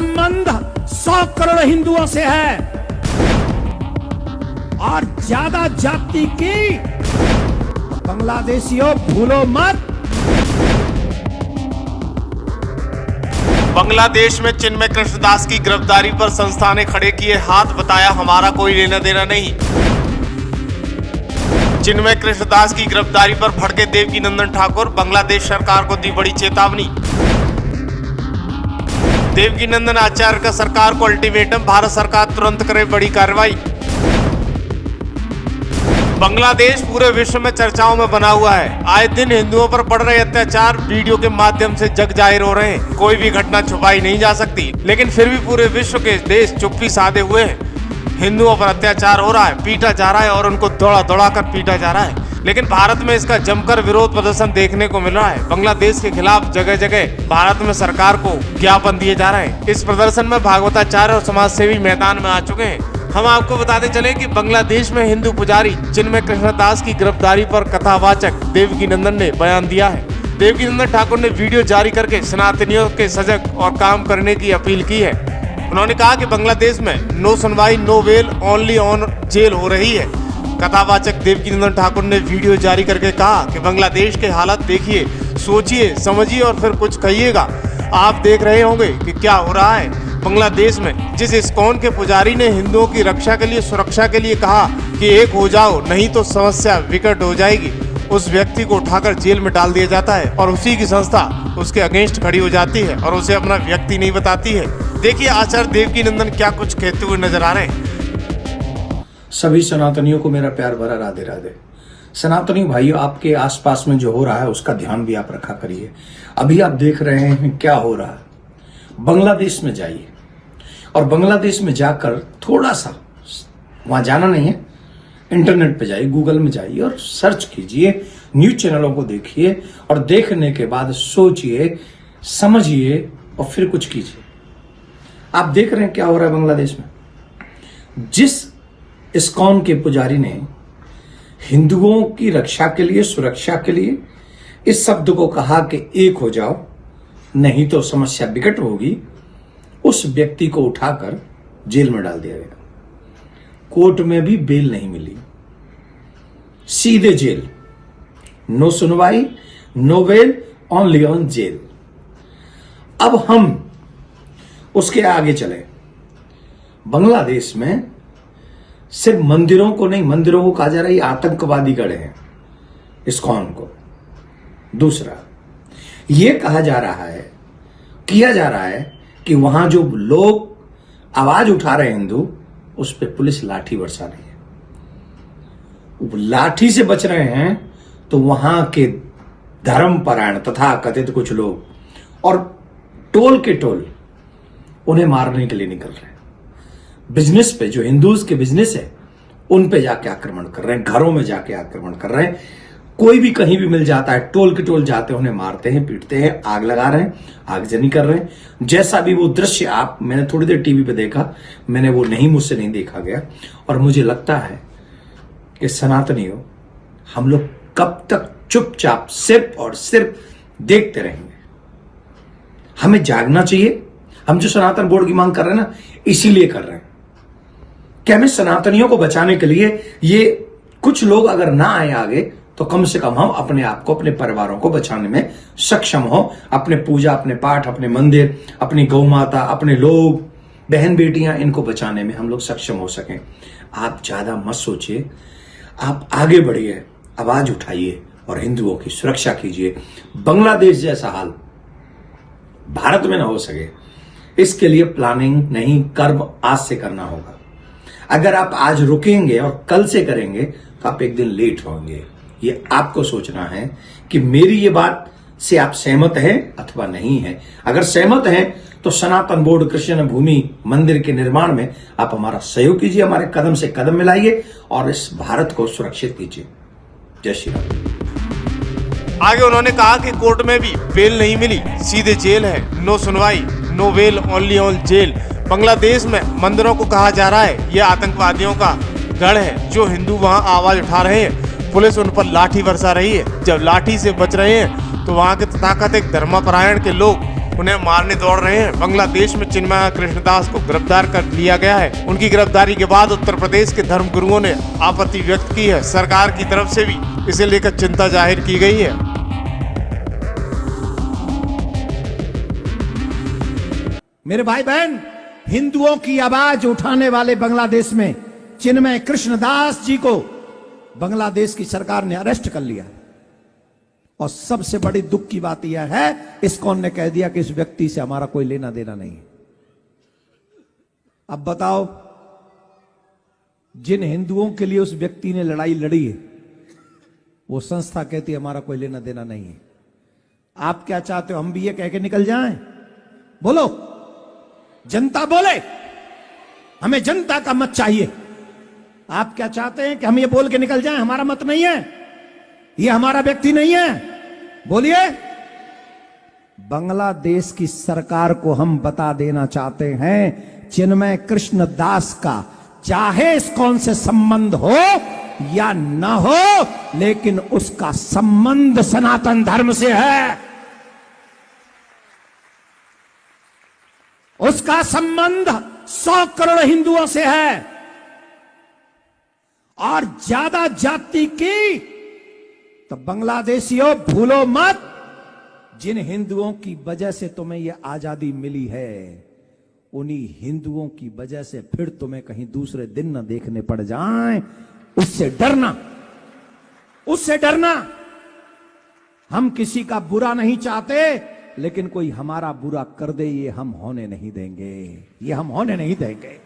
संबंध 100 करोड़ हिंदुओं से है और ज्यादा जाति की बांग्लादेशियों भूलो मत। बांग्लादेश में चिन्मय कृष्णदास की गिरफ्तारी पर संस्था ने खड़े किए हाथ, बताया हमारा कोई लेना देना नहीं। चिन्मय कृष्णदास की गिरफ्तारी पर भड़के देवकीनंदन ठाकुर, बांग्लादेश सरकार को दी बड़ी चेतावनी। देवकीनंदन आचार्य का सरकार को अल्टीमेटम, भारत सरकार तुरंत करे बड़ी कार्रवाई। बांग्लादेश पूरे विश्व में चर्चाओं में बना हुआ है। आए दिन हिंदुओं पर पड़ रहे अत्याचार वीडियो के माध्यम से जग जाहिर हो रहे हैं। कोई भी घटना छुपाई नहीं जा सकती, लेकिन फिर भी पूरे विश्व के देश चुप्पी साधे हुए हैं। हिंदुओं पर अत्याचार हो रहा है, पीटा जा रहा है और उनको दौड़ा दौड़ा कर पीटा जा रहा है। लेकिन भारत में इसका जमकर विरोध प्रदर्शन देखने को मिल रहा है। बांग्लादेश के खिलाफ जगह जगह भारत में सरकार को ज्ञापन दिए जा रहे हैं। इस प्रदर्शन में भागवताचार्य और समाजसेवी मैदान में आ चुके हैं। हम आपको बताते चले कि बांग्लादेश में हिंदू पुजारी चिन्मय कृष्णदास की गिरफ्तारी पर कथावाचक देवकीनंदन ने बयान दिया है। देवकीनंदन ठाकुर ने वीडियो जारी करके सनातनियों के सजग और काम करने की अपील की है। उन्होंने कहा कि बांग्लादेश में नो सुनवाई, no bail, only on jail हो रही है। कथावाचक देवकीनंदन ठाकुर ने वीडियो जारी करके कहा कि बांग्लादेश के हालात देखिए, सोचिए, समझिए और फिर कुछ कहिएगा। आप देख रहे होंगे कि क्या हो रहा है बांग्लादेश में। जिस इस्कॉन के पुजारी ने हिंदुओं की रक्षा के लिए, सुरक्षा के लिए कहा कि एक हो जाओ नहीं तो समस्या विकट हो जाएगी, उस व्यक्ति को उठाकर जेल में डाल दिया जाता है और उसी की संस्था उसके अगेंस्ट खड़ी हो जाती है और उसे अपना व्यक्ति नहीं बताती है। देखिए आचार्य देवकीनंदन क्या कुछ कहते हुए नजर आ रहे हैं। सभी सनातनियों को मेरा प्यार भरा राधे राधे। सनातनी भाइयों, आपके आसपास में जो हो रहा है उसका ध्यान भी आप रखा करिए। अभी आप देख रहे हैं क्या हो रहा है। बांग्लादेश में जाइए और बांग्लादेश में जाकर थोड़ा सा, वहां जाना नहीं है, इंटरनेट पे जाइए, गूगल में जाइए और सर्च कीजिए, न्यूज चैनलों को देखिए और देखने के बाद सोचिए, समझिए और फिर कुछ कीजिए। आप देख रहे हैं क्या हो रहा है बांग्लादेश में। जिस इस्कॉन के पुजारी ने हिंदुओं की रक्षा के लिए, सुरक्षा के लिए इस शब्द को कहा कि एक हो जाओ नहीं तो समस्या विकट होगी, उस व्यक्ति को उठाकर जेल में डाल दिया गया। कोर्ट में भी बेल नहीं मिली, सीधे जेल। नो सुनवाई, no bail, only on jail. अब हम उसके आगे चले। बांग्लादेश में सिर्फ मंदिरों को नहीं, मंदिरों को कहा जा रहा है ये आतंकवादी गढ़ हैं, इस्कॉन को। दूसरा, ये कहा जा रहा है, किया जा रहा है कि वहां जो लोग आवाज उठा रहे हैं हिंदू, उस पर पुलिस लाठी बरसा रही है। लाठी से बच रहे हैं तो वहां के धर्मपरायण तथा कथित कुछ लोग और टोल के टोल उन्हें मारने के लिए निकल रहे हैं। बिजनेस पे, जो हिंदूज के बिजनेस है, उन पे जाके आक्रमण कर रहे हैं, घरों में जाके आक्रमण कर रहे हैं। कोई भी कहीं भी मिल जाता है, टोल के टोल जाते हैं, उन्हें मारते हैं, पीटते हैं, आग लगा रहे हैं, आगजनी कर रहे हैं। जैसा भी वो दृश्य मैंने थोड़ी देर टीवी पे देखा, मैंने वो मुझसे नहीं देखा गया। और मुझे लगता है कि सनातनियों, हम लोग कब तक चुपचाप सिर्फ और सिर्फ देखते रहेंगे। हमें जागना चाहिए। हम जो सनातन बोर्ड की मांग कर रहे हैं ना, इसीलिए कर रहे हैं कि हमें सनातनियों को बचाने के लिए, ये कुछ लोग अगर ना आए आगे, तो कम से कम हम अपने आप को, अपने परिवारों को बचाने में सक्षम हो। अपने पूजा, अपने पाठ, अपने मंदिर, अपनी गौ माता, अपने लोग, बहन बेटियां, इनको बचाने में हम लोग सक्षम हो सकें। आप ज्यादा मत सोचिए, आप आगे बढ़िए, आवाज उठाइए और हिंदुओं की सुरक्षा कीजिए। बांग्लादेश जैसा हाल भारत में ना हो सके, इसके लिए प्लानिंग नहीं, कर्म आज से करना होगा। अगर आप आज रुकेंगे और कल से करेंगे तो आप एक दिन लेट होंगे। ये आपको सोचना है कि मेरी ये बात से आप सहमत हैं अथवा नहीं है। अगर सहमत हैं तो सनातन बोर्ड कृष्ण भूमि मंदिर के निर्माण में आप हमारा सहयोग कीजिए, हमारे कदम से कदम मिलाइए और इस भारत को सुरक्षित कीजिए। जय श्री राम। आगे उन्होंने कहा कि कोर्ट में भी बेल नहीं मिली, सीधे जेल है। नो सुनवाई, no bail, only on jail. Bangladesh में मंदिरों को कहा जा रहा है ये आतंकवादियों का गढ़ है। जो हिंदू वहां आवाज उठा रहे हैं, पुलिस उन पर लाठी बरसा रही है। जब लाठी से बच रहे हैं तो वहां के तथाकथित धर्मपरायण के लोग उन्हें मारने दौड़ रहे हैं। बांग्लादेश में चिन्मय कृष्णदास को गिरफ्तार कर लिया गया है। उनकी गिरफ्तारी के बाद उत्तर प्रदेश के धर्म गुरुओं ने आपत्ति व्यक्त की है। सरकार की तरफ से भी इसे लेकर चिंता जाहिर की गई है। मेरे भाई बहन, हिंदुओं की आवाज उठाने वाले बांग्लादेश में चिन्मय कृष्णदास जी को बांग्लादेश की सरकार ने अरेस्ट कर लिया। और सबसे बड़ी दुख की बात यह है, इस्कॉन ने कह दिया कि इस व्यक्ति से हमारा कोई लेना देना नहीं। अब बताओ, जिन हिंदुओं के लिए उस व्यक्ति ने लड़ाई लड़ी है, वो संस्था कहती है हमारा कोई लेना देना नहीं है। आप क्या चाहते हो, हम भी ये कह के निकल जाएं? बोलो, जनता बोले, हमें जनता का मत चाहिए। आप क्या चाहते हैं कि हम ये बोल के निकल जाएं हमारा मत नहीं है, ये हमारा व्यक्ति नहीं है? बोलिए। बांग्लादेश की सरकार को हम बता देना चाहते हैं, चिन्मय कृष्ण दास का चाहे इस्कॉन से संबंध हो या ना हो, लेकिन उसका संबंध सनातन धर्म से है। उसका संबंध 100 करोड़ हिंदुओं से है। और ज्यादा जाति की तो बांग्लादेशियों भूलो मत, जिन हिंदुओं की वजह से तुम्हें यह आजादी मिली है, उन्हीं हिंदुओं की वजह से फिर तुम्हें कहीं दूसरे दिन न देखने पड़ जाएं। उससे डरना, उससे डरना। हम किसी का बुरा नहीं चाहते, लेकिन कोई हमारा बुरा कर दे, ये हम होने नहीं देंगे, ये हम होने नहीं देंगे।